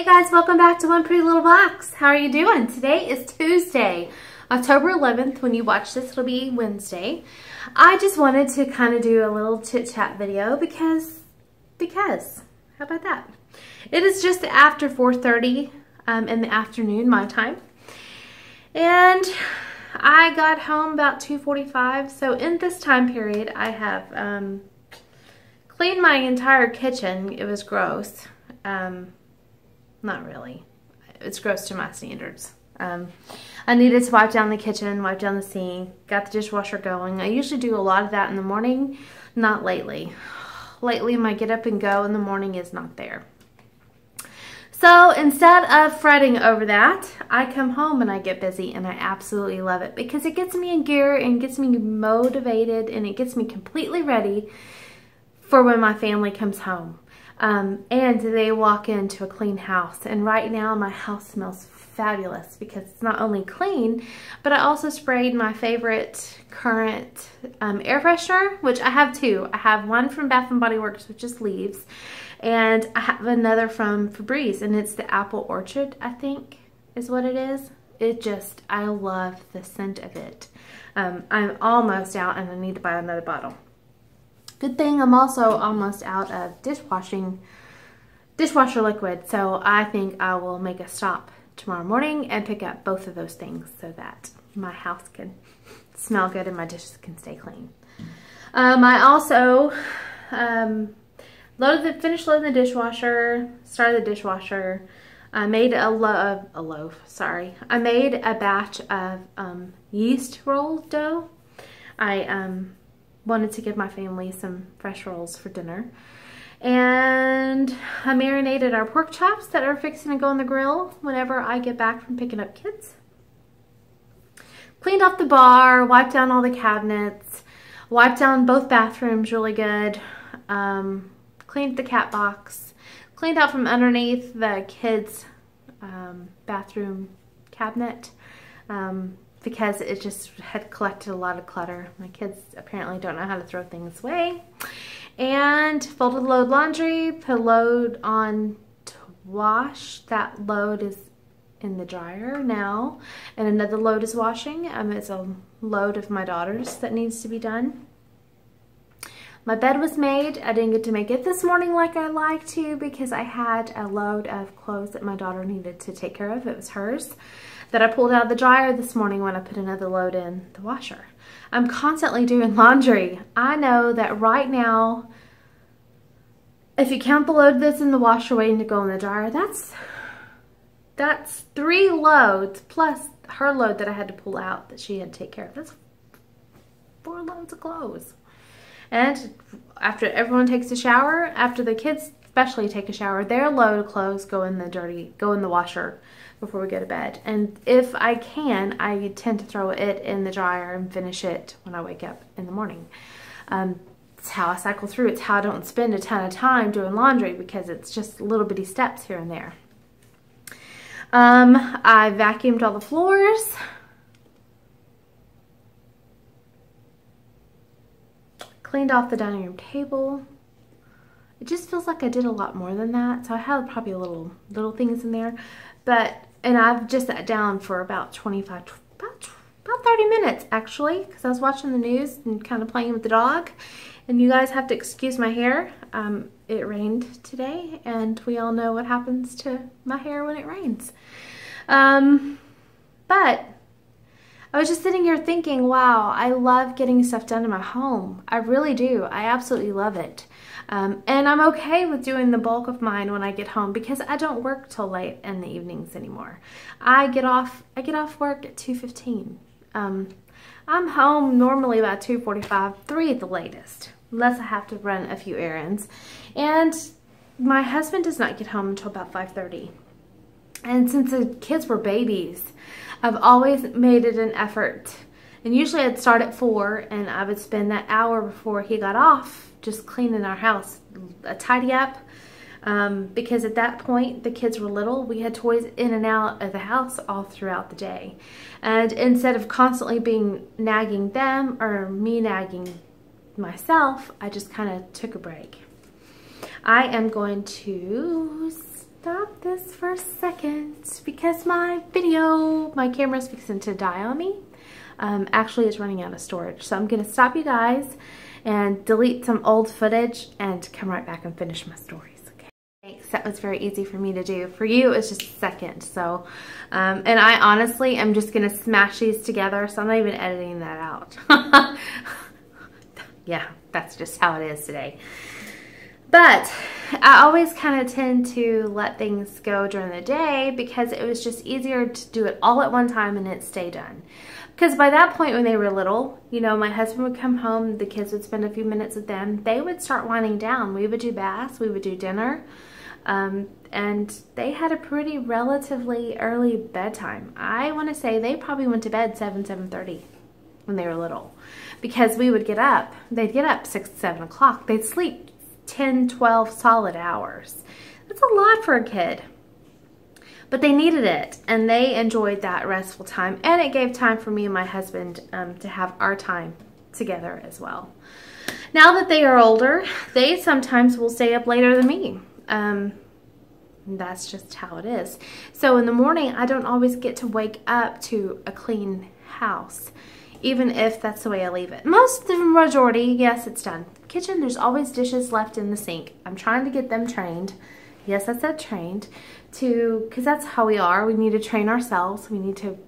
Hey guys, welcome back to One Pretty Little Box. How are you doing? Today is Tuesday, October 11th. When you watch this, it'll be Wednesday. I just wanted to kind of do a little chit-chat video because, how about that? It is just after 4:30 in the afternoon, my time. And I got home about 2:45. So in this time period, I have cleaned my entire kitchen. It was gross. Not really. It's gross to my standards. I needed to wipe down the kitchen, wipe down the sink, got the dishwasher going. I usually do a lot of that in the morning, not lately. Lately, my get up and go in the morning is not there. So instead of fretting over that, I come home and I get busy, and I absolutely love it because it gets me in gear and gets me motivated, and it gets me completely ready for when my family comes home. And they walk into a clean house. And right now my house smells fabulous because it's not only clean, but I also sprayed my favorite current air freshener, which I have two. I have one from Bath & Body Works, which is leaves, and I have another from Febreze, and it's the Apple Orchard, I think is what it is. I love the scent of it. I'm almost out and I need to buy another bottle. Good thing I'm also almost out of dishwasher liquid, so I think I will make a stop tomorrow morning and pick up both of those things so that my house can smell good and my dishes can stay clean. I also finished loading the dishwasher, started the dishwasher. I made I made a batch of yeast roll dough. I wanted to give my family some fresh rolls for dinner. And I marinated our pork chops that are fixing to go on the grill whenever I get back from picking up kids. Cleaned up the bar, wiped down all the cabinets, wiped down both bathrooms really good, cleaned the cat box, cleaned out from underneath the kids' bathroom cabinet. Because it just had collected a lot of clutter. My kids apparently don't know how to throw things away. And folded load laundry, put a load on to wash. That load is in the dryer now. And another load is washing. It's a load of my daughter's that needs to be done. My bed was made. I didn't get to make it this morning like I like to because I had a load of clothes that my daughter needed to take care of. It was hers that I pulled out of the dryer this morning when I put another load in the washer. I'm constantly doing laundry. I know that right now, if you count the load that's in the washer waiting to go in the dryer, that's 3 loads plus her load that I had to pull out that she had to take care of. That's 4 loads of clothes. And after everyone takes a shower, after the kids especially take a shower, their load of clothes go in the washer before we go to bed. And if I can, I tend to throw it in the dryer and finish it when I wake up in the morning. It's how I cycle through. It's how I don't spend a ton of time doing laundry because it's just little bitty steps here and there. I vacuumed all the floors. Cleaned off the dining room table. It just feels like I did a lot more than that. So I have probably little things in there. And I've just sat down for about 30 minutes actually, because I was watching the news and kind of playing with the dog. And you guys have to excuse my hair. It rained today, and we all know what happens to my hair when it rains. But I was just sitting here thinking, wow, I love getting stuff done in my home. I really do. I absolutely love it. And I'm okay with doing the bulk of mine when I get home because I don't work till late in the evenings anymore. I get off work at 2:15. I'm home normally about 2:45, 3 at the latest, unless I have to run a few errands. And my husband does not get home until about 5:30. And since the kids were babies, I've always made it an effort. And usually I'd start at 4 and I would spend that hour before he got off just cleaning our house, tidy up. Because at that point the kids were little. We had toys in and out of the house all throughout the day. And instead of constantly nagging them or me nagging myself, I just kind of took a break. I am going to stop this for a second because my camera's fixing to die on me. Actually, it's running out of storage. So I'm going to stop you guys and delete some old footage and come right back and finish my stories. Okay. Thanks. That was very easy for me to do. For you, it's just a second. So, and I honestly am just going to smash these together. So I'm not even editing that out. Yeah, that's just how it is today. But I always kind of tend to let things go during the day because it was just easier to do it all at one time and it stay done. Because by that point when they were little, you know, my husband would come home, the kids would spend a few minutes with them, they would start winding down. We would do baths, we would do dinner, and they had a pretty relatively early bedtime. I want to say they probably went to bed 7:30 when they were little. Because we would get up, they'd get up 6, 7 o'clock, they'd sleep 10, 12 solid hours. That's a lot for a kid. But they needed it, and they enjoyed that restful time, and it gave time for me and my husband to have our time together as well. Now that they are older, they sometimes will stay up later than me. That's just how it is. So in the morning, I don't always get to wake up to a clean house, even if that's the way I leave it. Most of the majority, yes, it's done. Kitchen, there's always dishes left in the sink. I'm trying to get them trained. Yes, I said trained. Because that's how we are. We need to train ourselves. We need to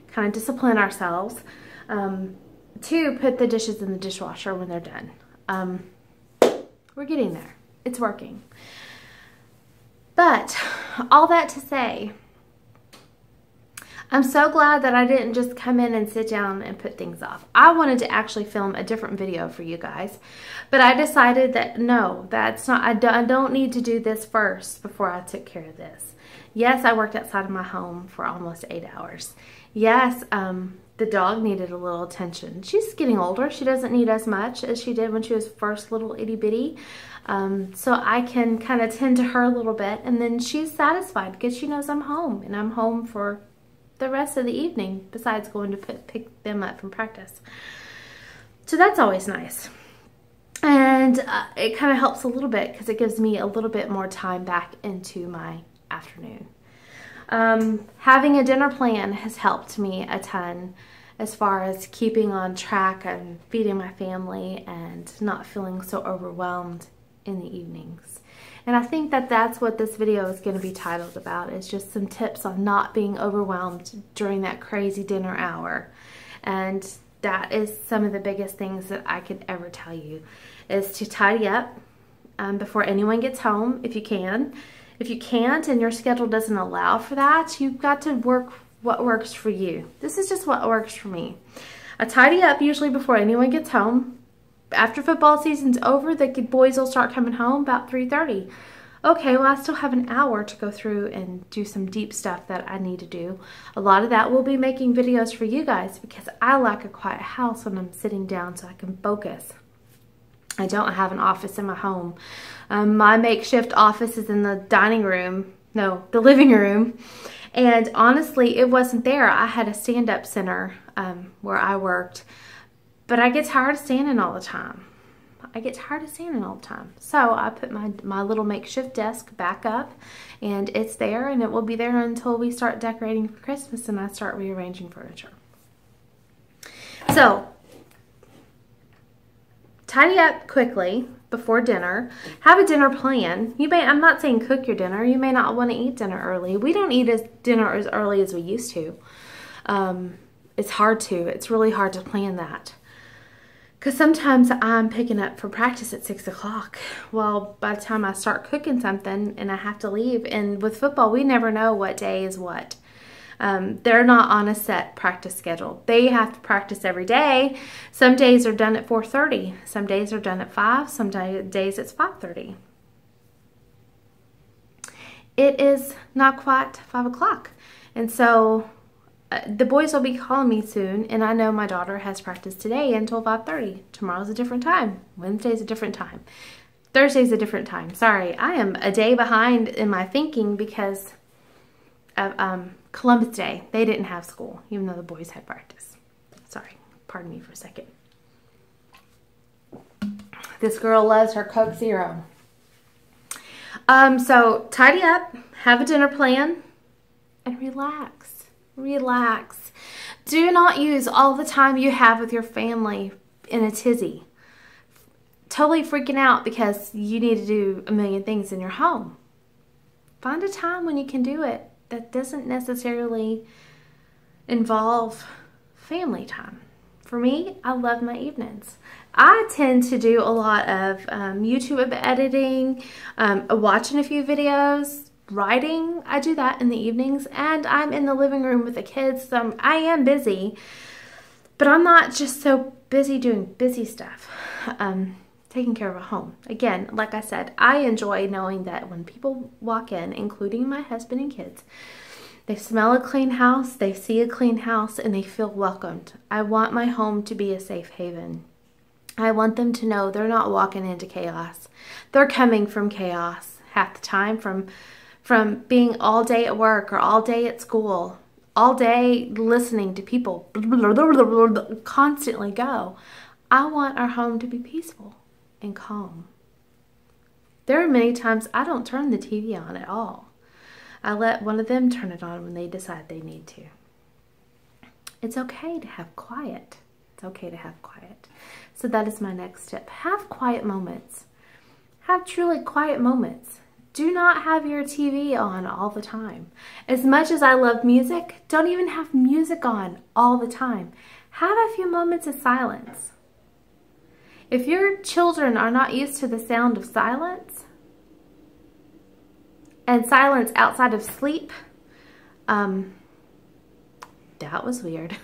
kind of discipline ourselves to put the dishes in the dishwasher when they're done. We're getting there. It's working. But all that to say, I'm so glad that I didn't just come in and sit down and put things off. I wanted to actually film a different video for you guys, but I decided that no, that's not, I don't need to do this first before I took care of this. Yes, I worked outside of my home for almost 8 hours. Yes, the dog needed a little attention. She's getting older. She doesn't need as much as she did when she was first little itty bitty. So I can kind of tend to her a little bit, and then she's satisfied because she knows I'm home, and I'm home for the rest of the evening besides going to pick them up from practice. So that's always nice. And it kind of helps a little bit because it gives me a little bit more time back into my afternoon. Having a dinner plan has helped me a ton as far as keeping on track and feeding my family and not feeling so overwhelmed in the evenings. And I think that that's what this video is going to be titled about, is just some tips on not being overwhelmed during that crazy dinner hour. And that is some of the biggest things that I could ever tell you, is to tidy up before anyone gets home if you can. If you can't and your schedule doesn't allow for that, you've got to work what works for you. This is just what works for me. I tidy up usually before anyone gets home. After football season's over, the boys will start coming home about 3:30. Okay, well, I still have an hour to go through and do some deep stuff that I need to do. A lot of that will be making videos for you guys because I like a quiet house when I'm sitting down so I can focus. I don't have an office in my home. My makeshift office is in the the living room. And honestly, it wasn't there. I had a stand-up center where I worked. But I get tired of standing all the time. So I put my little makeshift desk back up, and it's there, and it will be there until we start decorating for Christmas and I start rearranging furniture. So, tidy up quickly before dinner. Have a dinner plan. I'm not saying cook your dinner. You may not want to eat dinner early. We don't eat dinner as early as we used to. It's really hard to plan that. Because sometimes I'm picking up for practice at 6 o'clock. Well, by the time I start cooking something and I have to leave, and with football, we never know what day is what. They're not on a set practice schedule. They have to practice every day. Some days are done at 4:30. Some days are done at 5. Some days it's 5:30. It is not quite 5 o'clock. And so the boys will be calling me soon, and I know my daughter has practice today until 5:30. Tomorrow's a different time. Wednesday's a different time. Thursday's a different time. Sorry, I am a day behind in my thinking because of Columbus Day. They didn't have school, even though the boys had practice. Sorry, pardon me for a second. This girl loves her Coke Zero. So tidy up, have a dinner plan, and relax. Relax. Do not use all the time you have with your family in a tizzy. Totally freaking out because you need to do a million things in your home. Find a time when you can do it that doesn't necessarily involve family time. For me, I love my evenings. I tend to do a lot of YouTube editing, watching a few videos, writing. I do that in the evenings, and I'm in the living room with the kids, so I am busy, but I'm not just so busy doing busy stuff. Taking care of a home. Again, like I said, I enjoy knowing that when people walk in, including my husband and kids, they smell a clean house, they see a clean house, and they feel welcomed. I want my home to be a safe haven. I want them to know they're not walking into chaos. They're coming from chaos half the time, from being all day at work or all day at school, all day listening to people constantly go. I want our home to be peaceful and calm. There are many times I don't turn the TV on at all. I let one of them turn it on when they decide they need to. It's okay to have quiet. It's okay to have quiet. So that is my next tip. Have quiet moments. Have truly quiet moments. Do not have your TV on all the time. As much as I love music, don't even have music on all the time. Have a few moments of silence. If your children are not used to the sound of silence, and silence outside of sleep, that was weird.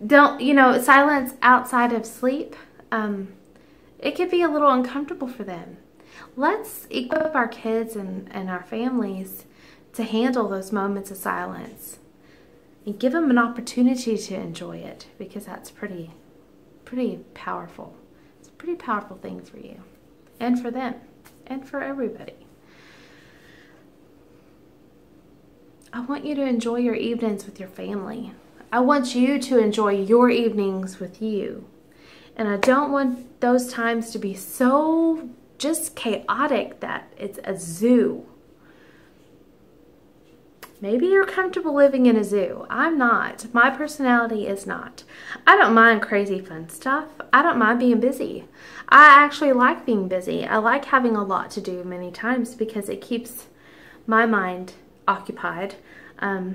Silence outside of sleep, it could be a little uncomfortable for them. Let's equip our kids and our families to handle those moments of silence and give them an opportunity to enjoy it, because that's pretty powerful. It's a pretty powerful thing for you and for them and for everybody. I want you to enjoy your evenings with your family. I want you to enjoy your evenings with you. And I don't want those times to be so just chaotic that it's a zoo. Maybe you're comfortable living in a zoo. I'm not. My personality is not. I don't mind crazy fun stuff. I don't mind being busy. I actually like being busy. I like having a lot to do many times because it keeps my mind occupied. I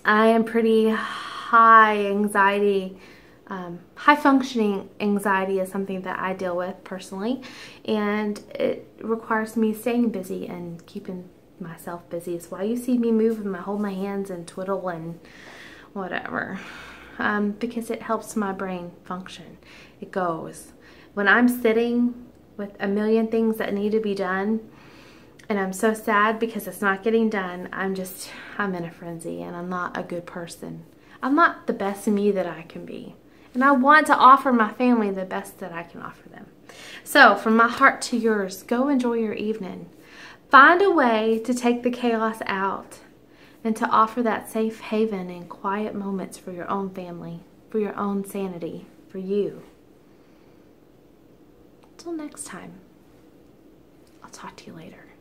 am pretty high anxiety. High functioning anxiety is something that I deal with personally, and it requires me staying busy and keeping myself busy. It's why you see me move and hold my hands and twiddle and whatever, because it helps my brain function. It goes. When I'm sitting with a million things that need to be done and I'm so sad because it's not getting done, I'm in a frenzy and I'm not a good person. I'm not the best me that I can be. And I want to offer my family the best that I can offer them. So from my heart to yours, go enjoy your evening. Find a way to take the chaos out and to offer that safe haven and quiet moments for your own family, for your own sanity, for you. Until next time, I'll talk to you later.